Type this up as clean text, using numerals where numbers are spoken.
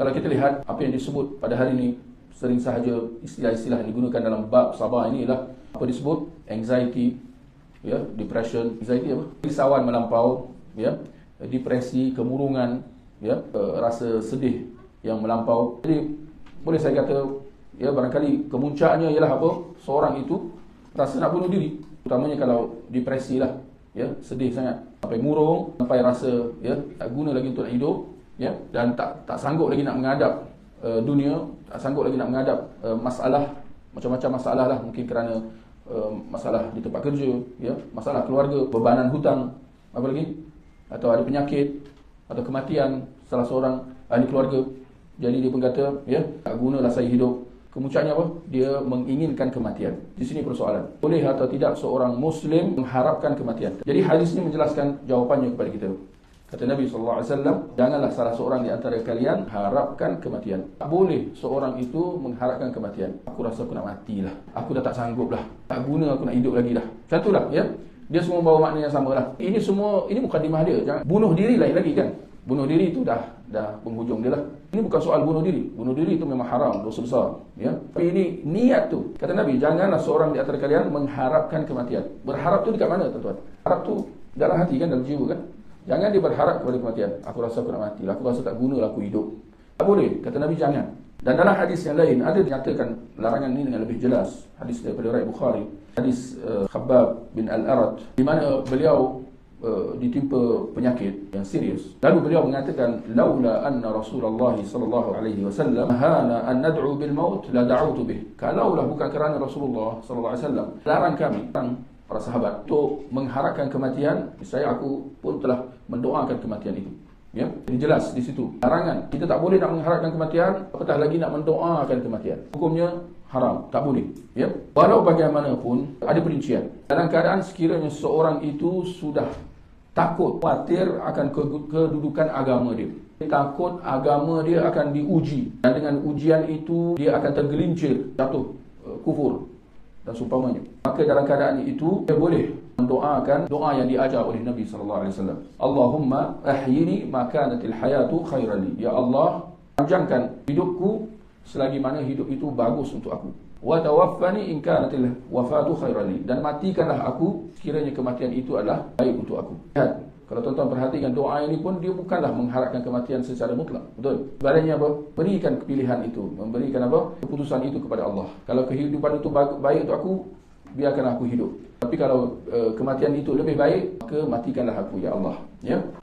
Kalau kita lihat apa yang disebut pada hari ini, sering sahaja istilah-istilah yang digunakan dalam bab sabar ini ialah apa disebut anxiety, ya, depression, anxiety apa? Risauan melampau, ya, depresi, kemurungan, ya, rasa sedih yang melampau. Jadi boleh saya kata, ya, barangkali kemuncaknya ialah apa? Seorang itu rasa nak bunuh diri, utamanya kalau depresi lah, ya, sedih sangat sampai murung, sampai rasa, ya, tak guna lagi untuk nak hidup, ya, dan tak sanggup lagi nak menghadap dunia, tak sanggup lagi nak menghadap masalah, macam-macam masalah lah, mungkin kerana masalah di tempat kerja, ya, masalah keluarga, bebanan hutang, apa lagi, atau ada penyakit atau kematian salah seorang ahli keluarga. Jadi dia pun kata, ya, tak gunalah saya hidup. Kemuncaknya apa? Dia menginginkan kematian. Di sini persoalan, boleh atau tidak seorang Muslim mengharapkan kematian? Jadi hadis ini menjelaskan jawapannya kepada kita. Kata Nabi SAW, janganlah salah seorang di antara kalian harapkan kematian. Tak boleh seorang itu mengharapkan kematian. Aku rasa aku nak matilah, aku dah tak sanggup lah, tak guna aku nak hidup lagi dah. Macam itulah, ya. Dia semua bawa makna yang sama lah. Ini semua, ini mukadimah dia. Jangan bunuh diri lain lagi kan. Bunuh diri itu dah penghujung dia lah. Ini bukan soal bunuh diri. Bunuh diri itu memang haram, dosa besar, ya. Tapi ini niat tu. Kata Nabi, janganlah seorang di antara kalian mengharapkan kematian. Berharap tu dekat mana, tuan-tuan? Harap tu dalam hati kan, dalam jiwa kan. Jangan dia berharap kepada kematian. Aku rasa aku nak mati lah, aku rasa tak guna lah aku hidup. Tak boleh, kata Nabi, jangan. Dan dalam hadis yang lain ada dinyatakan larangan ini dengan lebih jelas. Hadis daripada riwayat Bukhari, hadis Khabbab bin Al-Arat, di mana beliau ditimpa penyakit yang serius. Lalu beliau mengatakan, laula anna Rasulullah sallallahu alaihi wasallam hana an nad'u bil maut la da'utu bih. Kalaulah bukan kerana Rasulullah sallallahu alaihi wasallam larang kami, para sahabat, untuk mengharapkan kematian, saya aku pun telah mendoakan kematian itu. Ya, jadi jelas di situ larangan. Kita tak boleh nak mengharapkan kematian, apatah lagi nak mendoakan kematian. Hukumnya haram, tak boleh, ya. Walau bagaimanapun ada perincian. Dalam keadaan sekiranya seorang itu sudah takut, khawatir akan kedudukan agama dia, takut agama dia akan diuji, dan dengan ujian itu dia akan tergelincir, jatuh kufur dan seumpamanya, maka dalam keadaan itu dia boleh mendoakan doa yang diajar oleh Nabi SAW. Allahumma ahyini ma kanatil hayatu khairan li. Ya Allah, panjangkan hidupku selagi mana hidup itu bagus untuk aku. Wa tawaffani in kanatil wafatu khairan li. Dan matikanlah aku sekiranya kematian itu adalah baik untuk aku. Lihat, kalau tuan-tuan perhatikan doa ini pun dia bukanlah mengharapkan kematian secara mutlak. Betul? Sebaliknya apa? Berikan pilihan itu, memberikan apa? Keputusan itu kepada Allah. Kalau kehidupan itu baik untuk aku, biarkanlah aku hidup. Tapi kalau kematian itu lebih baik, maka matikanlah aku, ya Allah. Ya.